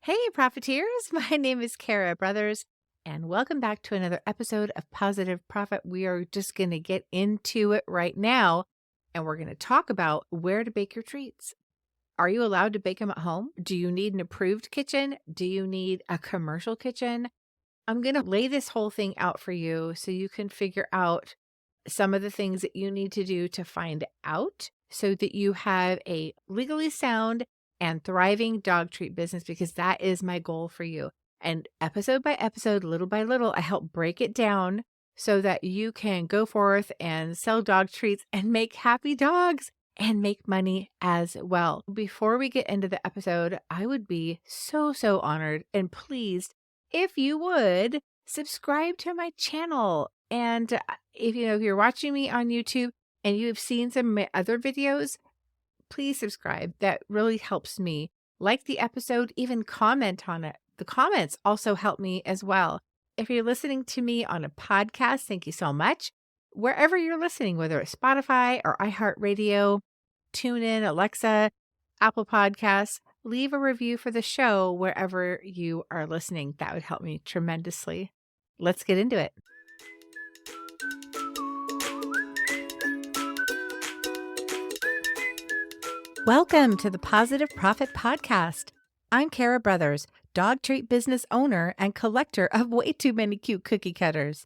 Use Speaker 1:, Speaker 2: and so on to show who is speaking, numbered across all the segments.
Speaker 1: Hey, Profiteers! My name is Kara Brothers, and welcome back to another episode of Positive Profit. We are just going to get into it right now, and we're going to talk about where to bake your treats. Are you allowed to bake them at home? Do you need an approved kitchen? Do you need a commercial kitchen? I'm going to lay this whole thing out for you so you can figure out some of the things that you need to do to find out so that you have a legally sound and thriving dog treat business, because that is my goal for you. And episode by episode, little by little, I help break it down so that you can go forth and sell dog treats and make happy dogs and make money as well. Before we get into the episode, I would be so honored and pleased if you would subscribe to my channel. And if you're watching me on YouTube and you have seen some of my other videos, please subscribe. That really helps me. Like the episode, even comment on it. The comments also help me as well. If you're listening to me on a podcast, thank you so much. Wherever you're listening, whether it's Spotify or iHeartRadio, TuneIn, Alexa, Apple Podcasts, leave a review for the show wherever you are listening. That would help me tremendously. Let's get into it. Welcome to the Positive Profit Podcast. I'm Kara Brothers, dog treat business owner and collector of way too many cute cookie cutters.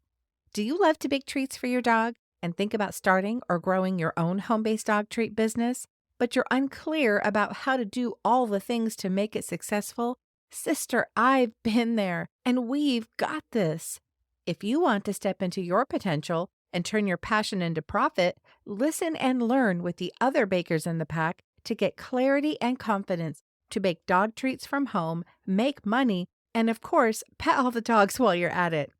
Speaker 1: Do you love to bake treats for your dog and think about starting or growing your own home-based dog treat business, but you're unclear about how to do all the things to make it successful? Sister, I've been there, and we've got this. If you want to step into your potential and turn your passion into profit, listen and learn with the other bakers in the pack to get clarity and confidence to bake dog treats from home, make money, and of course, pet all the dogs while you're at it.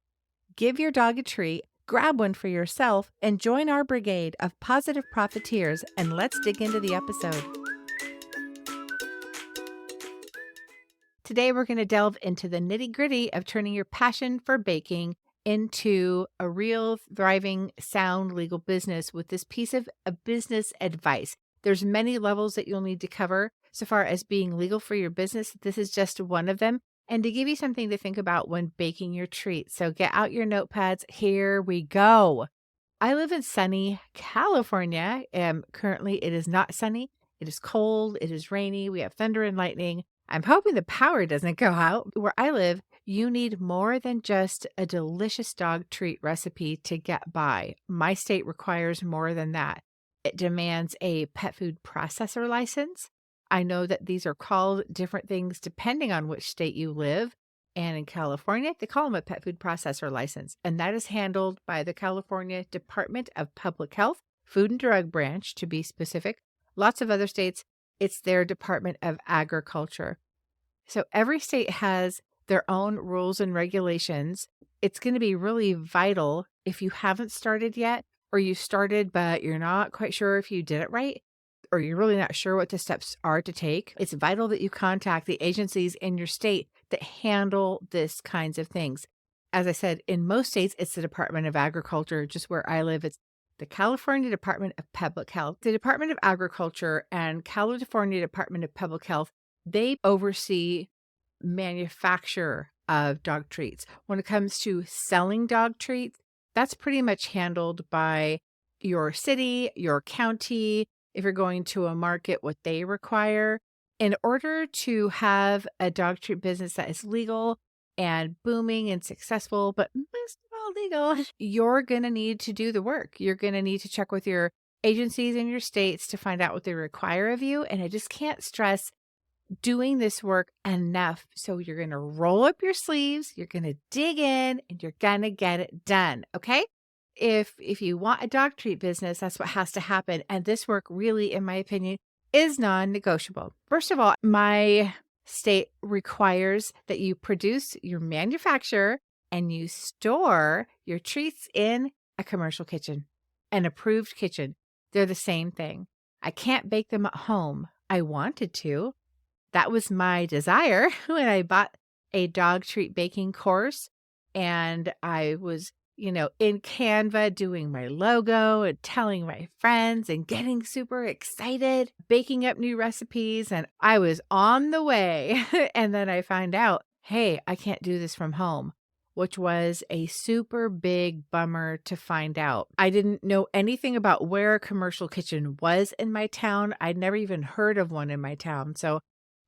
Speaker 1: Give your dog a treat, grab one for yourself, and join our brigade of positive profiteers, and let's dig into the episode. Today, we're going to delve into the nitty-gritty of turning your passion for baking into a real, thriving, sound legal business with this piece of business advice. There's many levels that you'll need to cover so far as being legal for your business. This is just one of them. And to give you something to think about when baking your treats. So get out your notepads. Here we go. I live in sunny California. Currently, it is not sunny. It is cold. It is rainy. We have thunder and lightning. I'm hoping the power doesn't go out. Where I live, you need more than just a delicious dog treat recipe to get by. My state requires more than that. It demands a pet food processor license. I know that these are called different things depending on which state you live. And in California, they call them a pet food processor license. And that is handled by the California Department of Public Health, Food and Drug Branch, to be specific. Lots of other states, it's their Department of Agriculture. So every state has their own rules and regulations. It's going to be really vital if you haven't started yet, or you started but you're not quite sure if you did it right, or you're really not sure what the steps are to take. It's vital that you contact the agencies in your state that handle this kinds of things. As I said, in most states, it's the Department of Agriculture. Just where I live, it's the California Department of Public Health. The Department of Agriculture and California Department of Public Health, they oversee manufacture of dog treats. When it comes to selling dog treats, that's pretty much handled by your city, your county. If you're going to a market, what they require. In order to have a dog treat business that is legal and booming and successful, but most of all legal, you're going to need to do the work. You're going to need to check with your agencies in your states to find out what they require of you. And I just can't stress doing this work enough. So you're going to roll up your sleeves, you're going to dig in, and you're going to get it done. Okay? If you want a dog treat business, that's what has to happen. And this work really, in my opinion, is non-negotiable. First of all, my state requires that you produce, you manufacture, and you store your treats in a commercial kitchen, an approved kitchen. They're the same thing. I can't bake them at home. I wanted to. That was my desire when I bought a dog treat baking course, and I was in Canva doing my logo and telling my friends and getting super excited, baking up new recipes. And I was on the way. And then I find out, hey, I can't do this from home, which was a super big bummer to find out. I didn't know anything about where a commercial kitchen was in my town. I'd never even heard of one in my town. So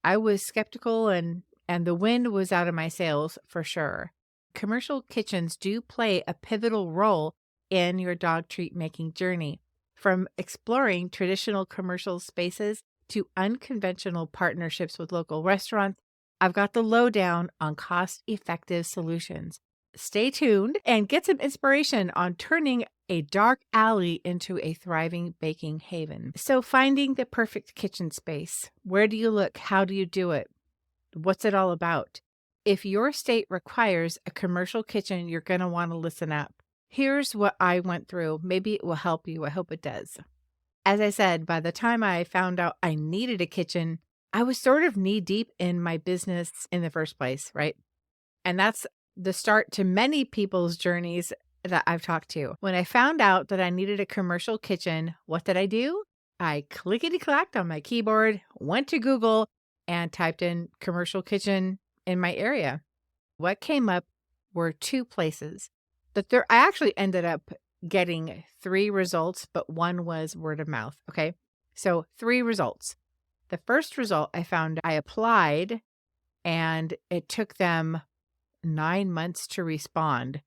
Speaker 1: I was skeptical and the wind was out of my sails for sure. Commercial kitchens do play a pivotal role in your dog treat making journey. From exploring traditional commercial spaces to unconventional partnerships with local restaurants, I've got the lowdown on cost-effective solutions. Stay tuned and get some inspiration on turning a dark alley into a thriving baking haven. So finding the perfect kitchen space. Where do you look? How do you do it? What's it all about? If your state requires a commercial kitchen, you're going to want to listen up. Here's what I went through. Maybe it will help you. I hope it does. As I said, by the time I found out I needed a kitchen, I was sort of knee deep in my business in the first place, right? And that's the start to many people's journeys that I've talked to. When I found out that I needed a commercial kitchen, what did I do? I clickety-clacked on my keyboard, went to Google, and typed in commercial kitchen in my area. What came up were two places. I actually ended up getting 3 results, but one was word of mouth. Okay. So 3 results. The first result I found, I applied and it took them 9 months to respond.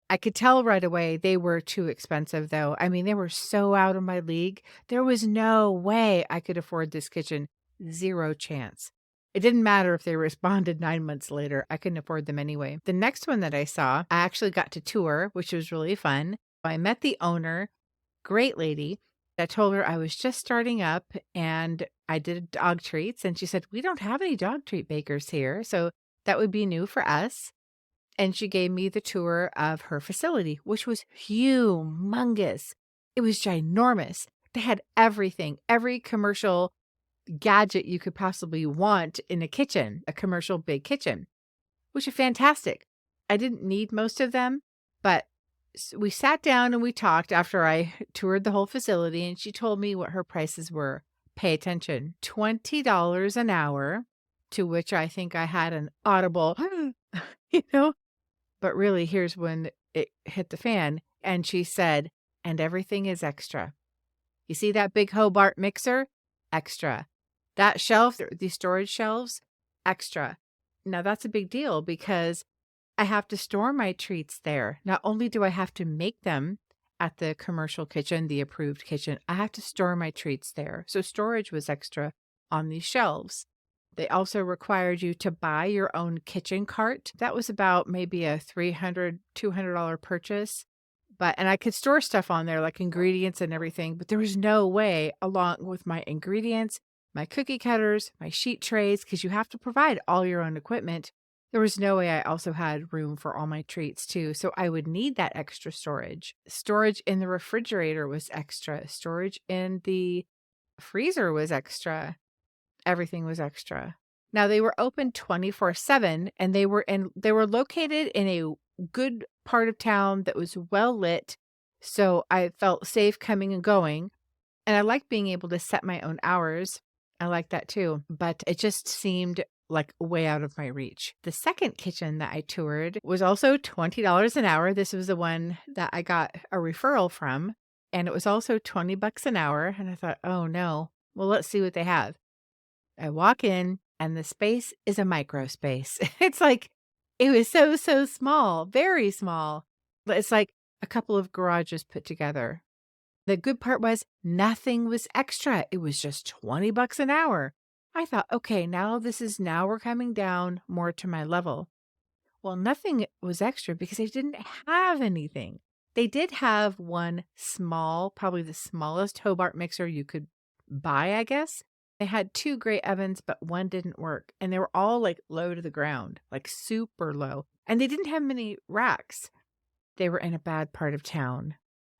Speaker 1: I could tell right away they were too expensive though. I mean, they were so out of my league. There was no way I could afford this kitchen. 0 chance. It didn't matter if they responded 9 months later. I couldn't afford them anyway. The next one that I saw, I actually got to tour, which was really fun. I met the owner, great lady. I told her I was just starting up and I did dog treats. And she said, we don't have any dog treat bakers here. So that would be new for us. And she gave me the tour of her facility, which was humongous. It was ginormous. They had everything, every commercial gadget you could possibly want in a kitchen, a commercial big kitchen, which is fantastic. I didn't need most of them, but we sat down and we talked after I toured the whole facility, and she told me what her prices were. Pay attention, $20 an hour, to which I think I had an audible, you know, but really here's when it hit the fan. And she said, and everything is extra. You see that big Hobart mixer? Extra. That shelf, these storage shelves, extra. Now that's a big deal because I have to store my treats there. Not only do I have to make them at the commercial kitchen, the approved kitchen, I have to store my treats there. So storage was extra on these shelves. They also required you to buy your own kitchen cart. That was about maybe a $300, $200 purchase. And I could store stuff on there like ingredients and everything, but there was no way along with my ingredients, my cookie cutters, my sheet trays, because you have to provide all your own equipment. There was no way I also had room for all my treats too. So I would need that extra storage. Storage in the refrigerator was extra. Storage in the freezer was extra. Everything was extra. Now they were open 24/7 and they were located in a good part of town that was well lit. So I felt safe coming and going. And I like being able to set my own hours. I like that too. But it just seemed like way out of my reach. The second kitchen that I toured was also $20 an hour. This was the one that I got a referral from. And it was also $20 an hour. And I thought, oh no, well, let's see what they have. I walk in and the space is a micro space. It's like, it was so, so small, very small. But it's like a couple of garages put together. The good part was nothing was extra. It was just $20 an hour. I thought, okay, now we're coming down more to my level. Well, nothing was extra because they didn't have anything. They did have one small, probably the smallest Hobart mixer you could buy, I guess. They had 2 great ovens, but one didn't work. And they were all like low to the ground, like super low. And they didn't have many racks. They were in a bad part of town.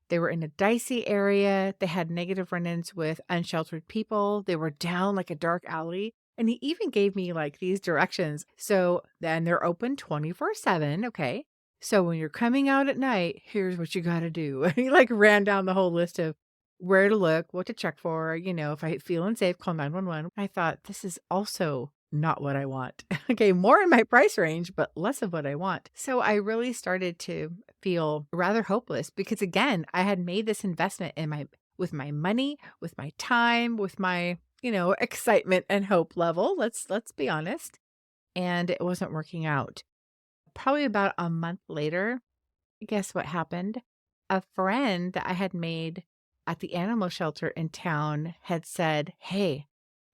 Speaker 1: They were in a dicey area. They had negative run-ins with unsheltered people. They were down like a dark alley. And he even gave me like these directions. So then they're open 24/7. Okay. So when you're coming out at night, here's what you got to do. And he like ran down the whole list of where to look, what to check for. If I feel unsafe, call 911. I thought this is also not what I want. Okay, more in my price range, but less of what I want. So I really started to feel rather hopeless because again, I had made this investment in my with my money, with my time, with my, excitement and hope level. Let's be honest. And it wasn't working out. Probably about a month later, guess what happened? A friend that I had made at the animal shelter in town had said, "Hey,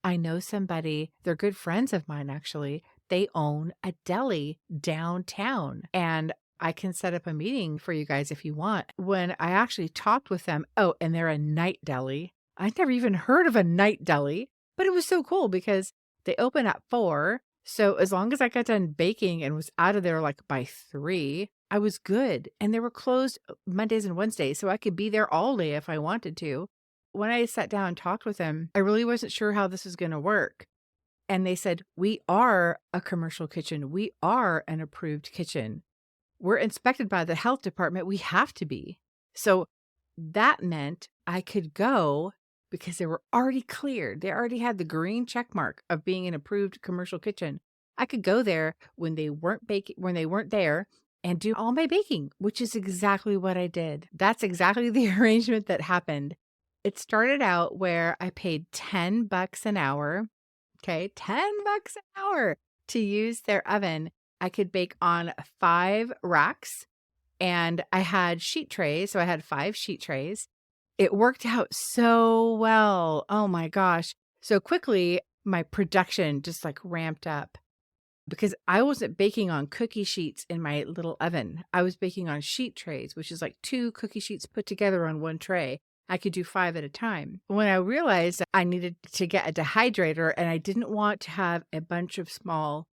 Speaker 1: I know somebody. They're good friends of mine, actually. They own a deli downtown, and I can set up a meeting for you guys if you want." When I actually talked with them, oh, and they're a night deli. I'd never even heard of a night deli, but it was so cool because they open at 4. So as long as I got done baking and was out of there like by 3, I was good. And they were closed Mondays and Wednesdays, so I could be there all day if I wanted to. When I sat down and talked with them, I really wasn't sure how this was going to work. And they said, "We are a commercial kitchen. We are an approved kitchen. We're inspected by the health department. We have to be." So that meant I could go because they were already cleared. They already had the green check mark of being an approved commercial kitchen. I could go there when they weren't baking, when they weren't there, and do all my baking, which is exactly what I did. That's exactly the arrangement that happened. It started out where I paid $10 an hour. Okay, $10 an hour to use their oven. I could bake on 5 racks and I had sheet trays. So I had 5 sheet trays. It worked out so well. Oh my gosh. So quickly, my production just like ramped up because I wasn't baking on cookie sheets in my little oven. I was baking on sheet trays, which is like 2 cookie sheets put together on one tray. I could do 5 at a time. When I realized that I needed to get a dehydrator and I didn't want to have a bunch of small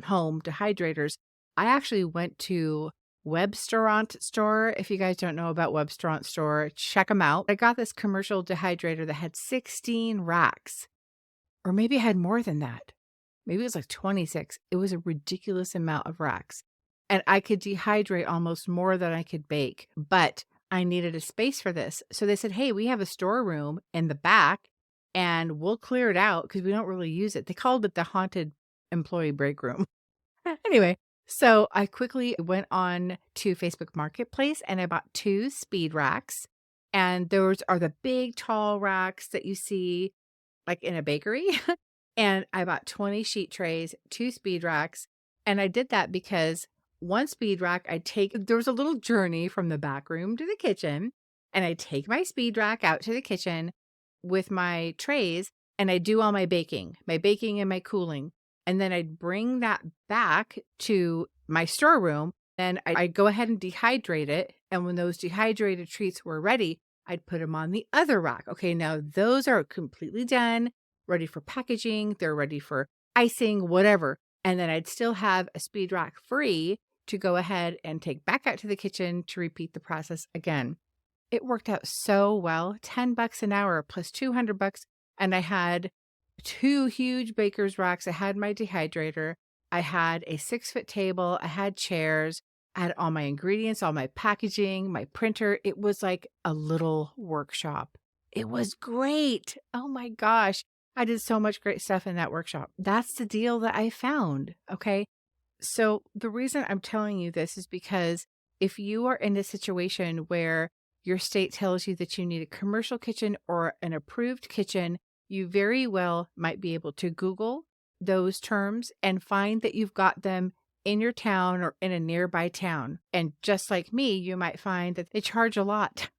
Speaker 1: home dehydrators, I actually went to Webstaurant store. If you guys don't know about Webstaurant store, check them out. I got this commercial dehydrator that had 16 racks, or maybe it had more than that. Maybe it was like 26. It was a ridiculous amount of racks. And I could dehydrate almost more than I could bake, but I needed a space for this. So they said, "Hey, we have a storeroom in the back and we'll clear it out because we don't really use it." They called it the haunted employee break room. Anyway, so I quickly went on to Facebook Marketplace and I bought 2 speed racks. And those are the big, tall racks that you see like in a bakery. And I bought 20 sheet trays, 2 speed racks. And I did that because one speed rack, there was a little journey from the back room to the kitchen. And I take my speed rack out to the kitchen with my trays and I do all my baking and my cooling. And then I'd bring that back to my storeroom. Then I'd go ahead and dehydrate it. And when those dehydrated treats were ready, I'd put them on the other rack. Okay, now those are completely done, ready for packaging. They're ready for icing, whatever. And then I'd still have a speed rack free to go ahead and take back out to the kitchen to repeat the process again. It worked out so well. $10 an hour plus $200. And I had 2 huge baker's racks. I had my dehydrator. I had a 6-foot table. I had chairs. I had all my ingredients, all my packaging, my printer. It was like a little workshop. It was great. Oh my gosh. I did so much great stuff in that workshop. That's the deal that I found. Okay. So the reason I'm telling you this is because if you are in a situation where your state tells you that you need a commercial kitchen or an approved kitchen, you very well might be able to Google those terms and find that you've got them in your town or in a nearby town. And just like me, you might find that they charge a lot.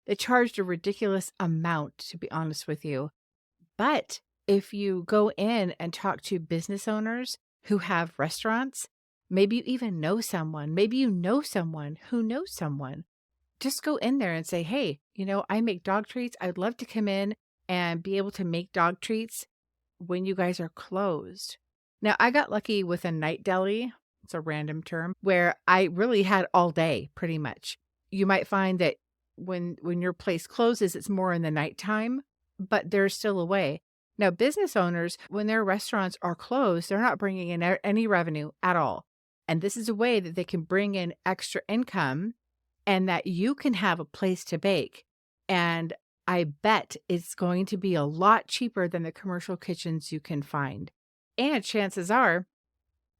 Speaker 1: They charged a ridiculous amount, to be honest with you. But if you go in and talk to business owners who have restaurants, maybe you even know someone, maybe you know someone who knows someone, just go in there and say, "Hey, I make dog treats. I'd love to come in and be able to make dog treats when you guys are closed." Now, I got lucky with a night deli. It's a random term where I really had all day pretty much. You might find that when your place closes, it's more in the nighttime, but there's still a way. Now, business owners, when their restaurants are closed, they're not bringing in any revenue at all. And this is a way that they can bring in extra income and that you can have a place to bake. And I bet it's going to be a lot cheaper than the commercial kitchens you can find. And chances are,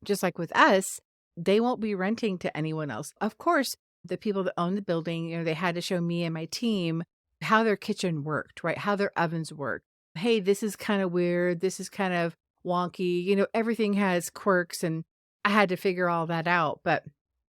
Speaker 1: just like with us, they won't be renting to anyone else. Of course, the people that own the building, they had to show me and my team how their kitchen worked, right? How their ovens work. Hey, this is kind of weird. This is kind of wonky. Everything has quirks, and I had to figure all that out. But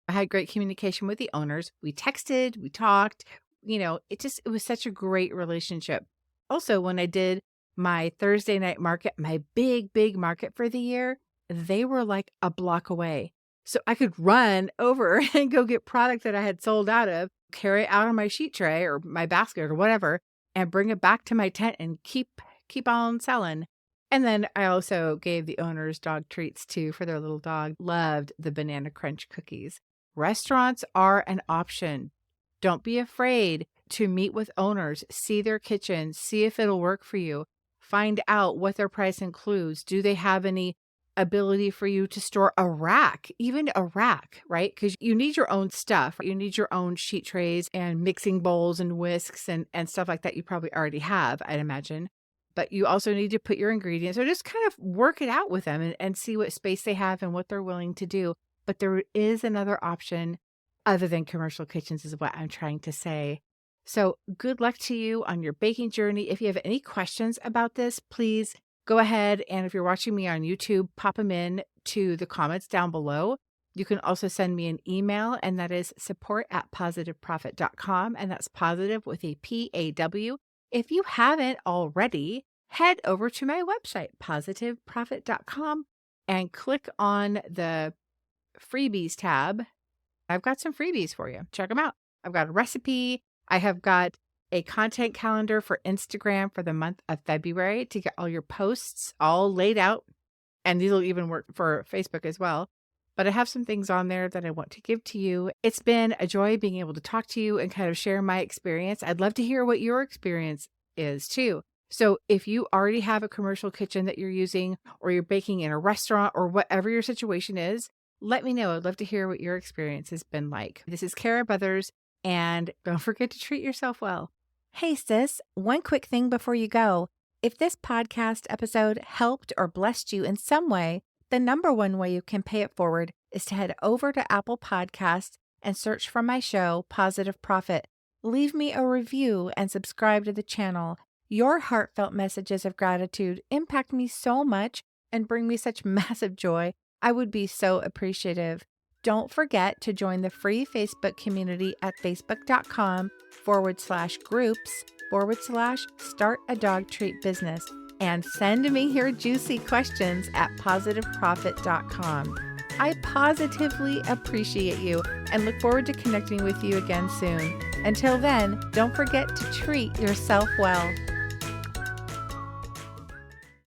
Speaker 1: I had great communication with the owners. We texted, we talked, it was such a great relationship. Also, when I did my Thursday night market, my big market for the year, they were like a block away. So I could run over and go get product that I had sold out of, carry it out on my sheet tray or my basket or whatever, and bring it back to my tent and keep on selling. And then I also gave the owners dog treats too for their little dog. Loved the Banana Crunch cookies. Restaurants are an option. Don't be afraid to meet with owners, see their kitchen, see if it'll work for you. Find out what their price includes. Do they have any ability for you to store a rack, even a rack, right? Because you need your own stuff. You need your own sheet trays and mixing bowls and whisks and stuff like that you probably already have, I'd imagine. But you also need to put your ingredients, or just kind of work it out with them and see what space they have and what they're willing to do. But there is another option other than commercial kitchens, is what I'm trying to say. So good luck to you on your baking journey. If you have any questions about this, please go ahead. And if you're watching me on YouTube, pop them in to the comments down below. You can also send me an email, and that is support@positiveprofit.com. And that's positive with a PAW. If you haven't already, head over to my website, positiveprofit.com, and click on the freebies tab. I've got some freebies for you. Check them out. I've got a recipe. I have got a content calendar for Instagram for the month of February to get all your posts all laid out. And these will even work for Facebook as well. But I have some things on there that I want to give to you. It's been a joy being able to talk to you and kind of share my experience. I'd love to hear what your experience is too. So if you already have a commercial kitchen that you're using, or you're baking in a restaurant, or whatever your situation is, let me know. I'd love to hear what your experience has been like. This is Kara Brothers, and don't forget to treat yourself well. Hey sis, one quick thing before you go. If this podcast episode helped or blessed you in some way, the number one way you can pay it forward is to head over to Apple Podcasts and search for my show, Pawsitive Profit. Leave me a review and subscribe to the channel. Your heartfelt messages of gratitude impact me so much and bring me such massive joy. I would be so appreciative. Don't forget to join the free Facebook community at facebook.com/groups/start a dog treat business. And send me your juicy questions at positiveprofit.com. I positively appreciate you and look forward to connecting with you again soon. Until then, don't forget to treat yourself well.